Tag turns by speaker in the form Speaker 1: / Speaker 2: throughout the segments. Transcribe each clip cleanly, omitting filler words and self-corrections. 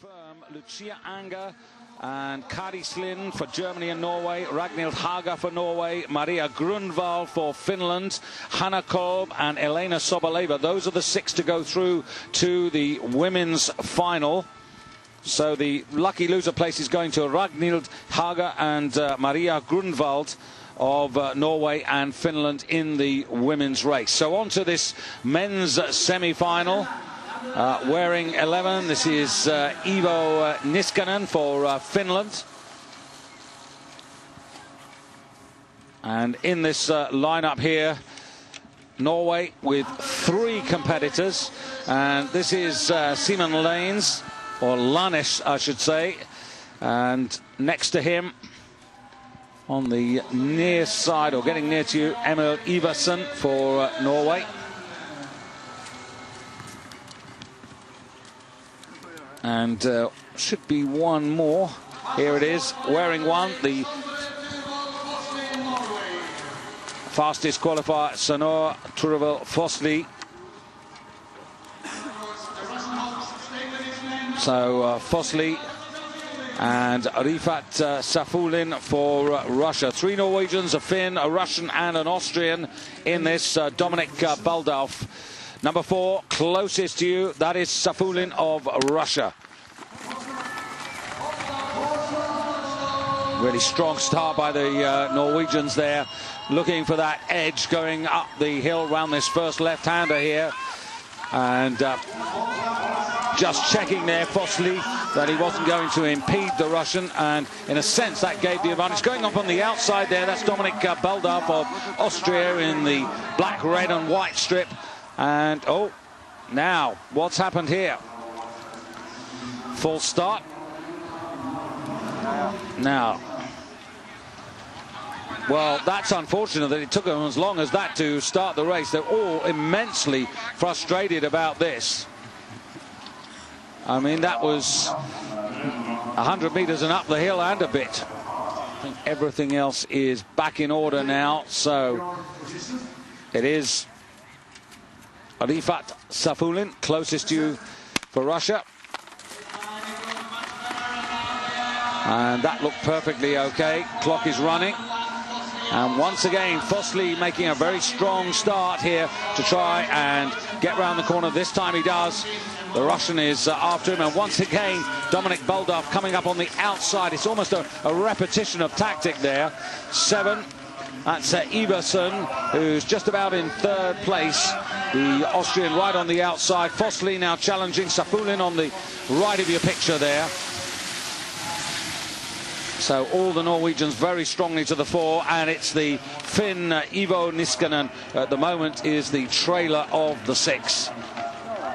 Speaker 1: confirm Lucia Anger and Kari Slin for Germany and Norway, Ragnhild Haga for Norway, Maria Grunwald for Finland, Hanna Kolb and Elena Soboleva. Those are the 6 to go through to the women's final. So the lucky loser place is going to Ragnhild Haga and Maria Grunwald of Norway and Finland in the women's race. So on to this men's semi-final. Wearing 11, this is Iivo Niskanen for Finland. And in this lineup here, Norway with 3 competitors. And this is Simon Lanes, or Lanes, I should say. And next to him, on the near side, or getting near to you, Emil Iversen for Norway. And should be one more. Here it is, wearing 1, the fastest qualifier, Sonor Turvel Fosli. So Fosli and Rifat Safulin for Russia. 3 Norwegians, a Finn, a Russian and an Austrian in this. Dominik Baldalf. Number 4, closest to you, that is Safulin of Russia. Really strong start by the Norwegians there, looking for that edge going up the hill around this first left-hander here. And just checking there, Fosli, that he wasn't going to impede the Russian, and in a sense that gave the advantage. Going up on the outside there, that's Dominik Baldalf of Austria in the black, red and white strip. And, oh, now, what's happened here? Full start. Now, well, that's unfortunate that it took them as long as that to start the race. They're all immensely frustrated about this. I mean, that was 100 meters and up the hill and a bit. I think everything else is back in order now. So it is Rifat Safulin, closest to you for Russia. And that looked perfectly okay. Clock is running. And once again, Fosli making a very strong start here to try and get round the corner. This time he does. The Russian is after him. And once again, Dominik Baldalf coming up on the outside. It's almost a repetition of tactic there. 7. That's Iversen, who's just about in 3rd place. The Austrian right on the outside. Fosli now challenging Safulin on the right of your picture there. So all the Norwegians very strongly to the fore, and it's the Finn Iivo Niskanen at the moment is the trailer of the 6.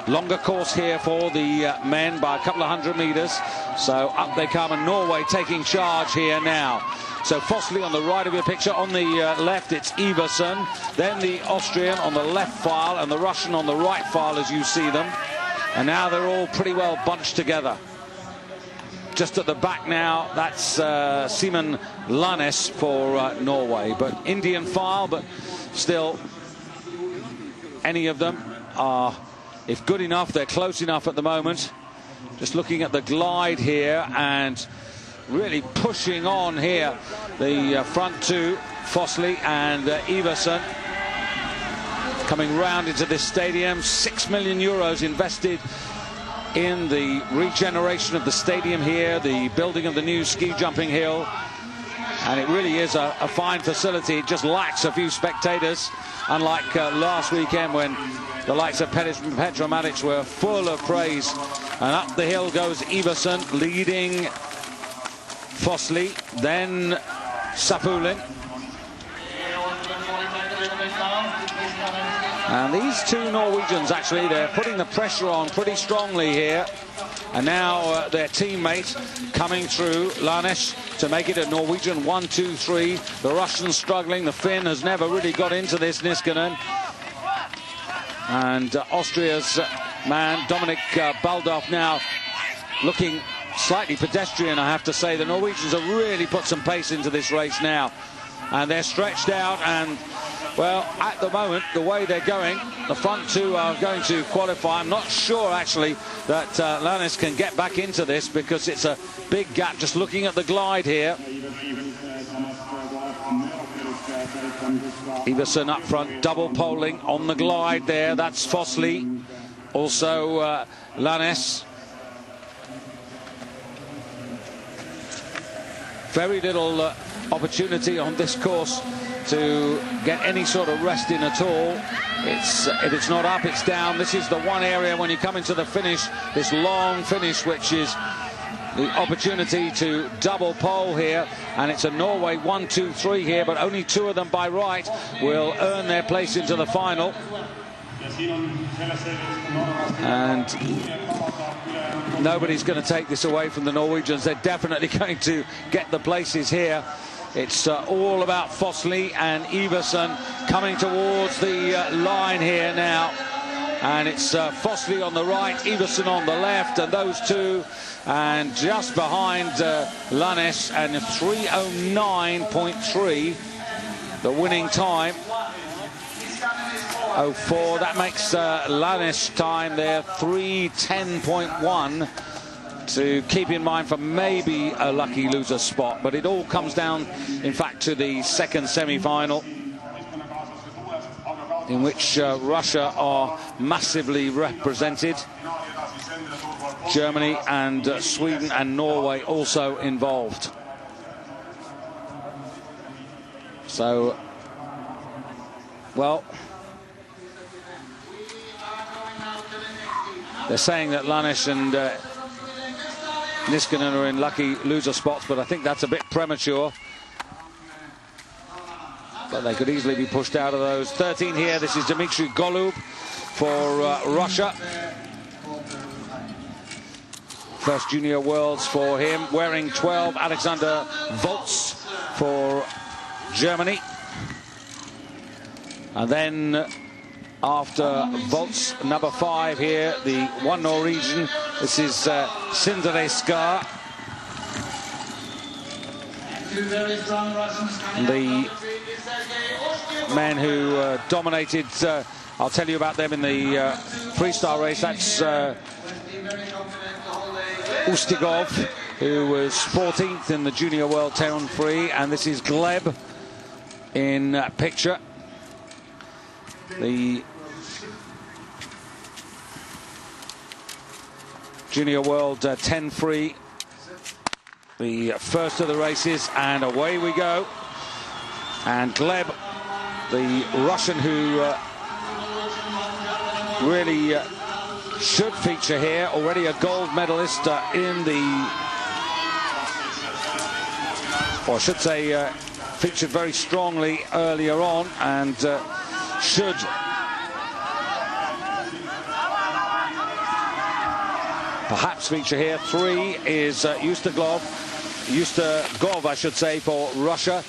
Speaker 1: Longer course here for the men by a couple of 100 meters. So up they come, and Norway taking charge here now. So Fosli on the right of your picture. On the left, it's Iversen. Then the Austrian on the left file, and the Russian on the right file as you see them. And now they're all pretty well bunched together. Just at the back now, that's Simon Lanes for Norway. But Indian file, but still, any of them are, if good enough, they're close enough at the moment. Just looking at the glide here and really pushing on here. The front 2, Fosli and Iversen, coming round into this stadium. 6 million euros invested in the regeneration of the stadium here, the building of the new ski jumping hill. And it really is a fine facility. It just lacks a few spectators, unlike last weekend when the likes of Petra Madic were full of praise. And up the hill goes Iversen, leading Fosli, then Safulin. And these 2 Norwegians, actually, they're putting the pressure on pretty strongly here. And now their teammate coming through, Lanes, to make it a Norwegian 1, 2, 3. The Russians struggling. The Finn has never really got into this, Niskanen. And Austria's man, Dominik Baldalf, now looking slightly pedestrian, I have to say. The Norwegians have really put some pace into this race now. And they're stretched out, and Well, at the moment, the way they're going, the front two are going to qualify. I'm not sure, actually, that Lannes can get back into this because it's a big gap. Just looking at the glide here. Iversen up front, double polling on the glide there. That's Fossley. Also, Lannes. Very little opportunity on this course to get any sort of rest in at all. If it's not up, it's down. This is the one area when you come into the finish, this long finish, which is the opportunity to double pole here. And it's a Norway 1, 2, 3 here, but only 2 of them by right will earn their place into the final. And nobody's going to take this away from the Norwegians. They're definitely going to get the places here. It's all about Fossley and Iversen coming towards the line here now. And it's Fossley on the right, Iversen on the left, and those two. And just behind Lannes, and 3:09.3, the winning time. 04, that makes Lannes time there 3:10.1 to keep in mind for maybe a lucky loser spot. But it all comes down, in fact, to the second semi-final, in which Russia are massively represented. Germany and Sweden and Norway also involved. So, well, they're saying that Lannes and Niskanen are in lucky loser spots, but I think that's a bit premature. But they could easily be pushed out of those. 13 here, this is Dmitry Golub for Russia. First Junior Worlds for him. Wearing 12, Alexander Volz for Germany. And then after Volz, number 5 here, the one Norwegian. This is Sindre Skar. The men who dominated, I'll tell you about them in the freestyle race. That's Ustigov, who was 14th in the Junior World Town Free, and this is Gleb in picture. The Junior World 10 Free, the first of the races, and away we go. And Gleb, the Russian who really should feature here, already a gold medalist in the, or I should say featured very strongly earlier on, and should perhaps feature here. 3 is Ustigov, I should say, for Russia,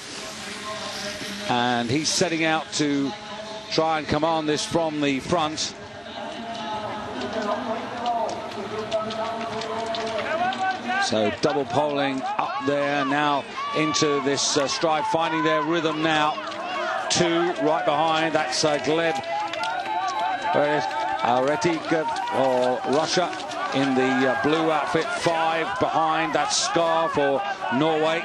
Speaker 1: and he's setting out to try and command this from the front. So double polling up there now into this stride, finding their rhythm now. 2 right behind, that's Gleb Aretik for Russia in the blue outfit. 5 behind, that's Skar for Norway.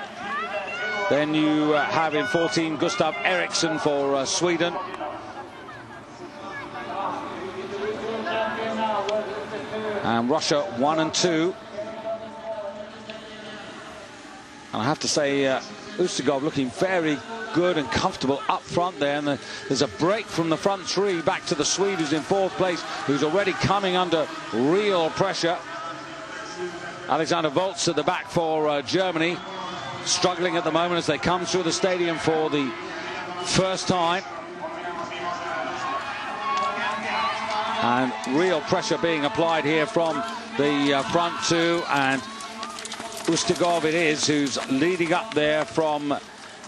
Speaker 1: Then you have in 14 Gustav Eriksson for Sweden. And Russia 1 and 2. And I have to say, Ustigov looking very good and comfortable up front there. And there's a break from the front 3 back to the Swede, who's in 4th place, who's already coming under real pressure. Alexander Volz at the back for Germany, struggling at the moment as they come through the stadium for the first time. And real pressure being applied here from the front 2, and Ustigov it is who's leading up there from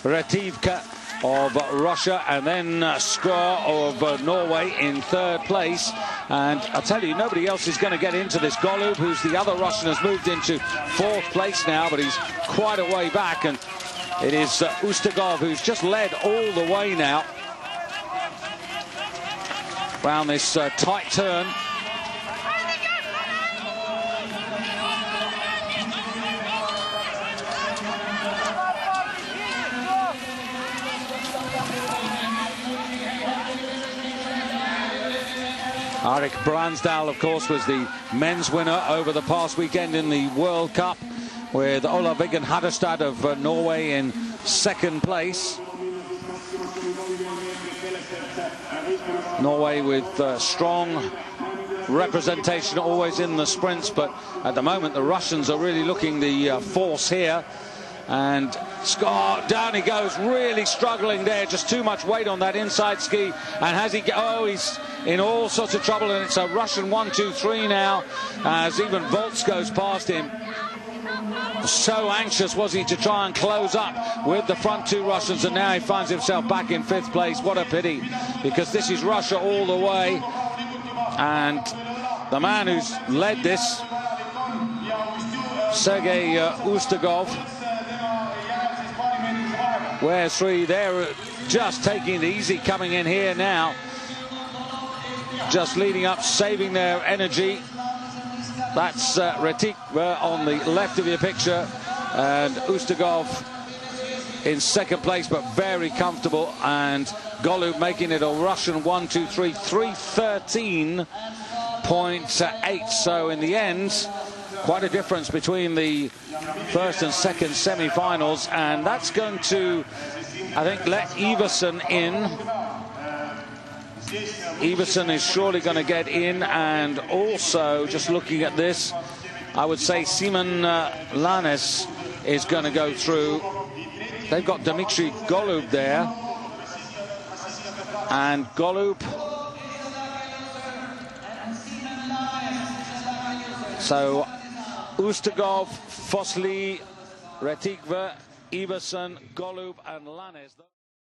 Speaker 1: Retivka of Russia, and then Skar of Norway in 3rd place. And I'll tell you, nobody else is going to get into this. Golub, who's the other Russian, has moved into 4th place now, but he's quite a way back, and it is Ustigov who's just led all the way now. around this tight turn. Arik Bransdal, of course, was the men's winner over the past weekend in the World Cup, with Ola Viggen Haderstad of Norway in second place. Norway with strong representation always in the sprints, but at the moment the Russians are really looking the force here. And Scott, down he goes, really struggling there, just too much weight on that inside ski. And has he, oh, he's in all sorts of trouble, and it's a Russian 1-2-3 now, as even Volts goes past him. So anxious was he to try and close up with the front two Russians, and now he finds himself back in 5th place. What a pity, because this is Russia all the way. And the man who's led this, Sergei Ustugov, wears 3. They're just taking it easy coming in here now, just leading up, saving their energy. That's Retik on the left of your picture, and Ustugov in second place, but very comfortable, and Golub making it a Russian 1-2-3, 3:13.8. So in the end, quite a difference between the first and second semi-finals, and that's going to, I think, let Iversen in. Iversen is surely going to get in, and also, just looking at this, I would say Simon Lanes is going to go through. They've got Dmitry Golub there, and Golub, so Ustugov, Fosli, Retikve, Iversen, Golub and Lanes.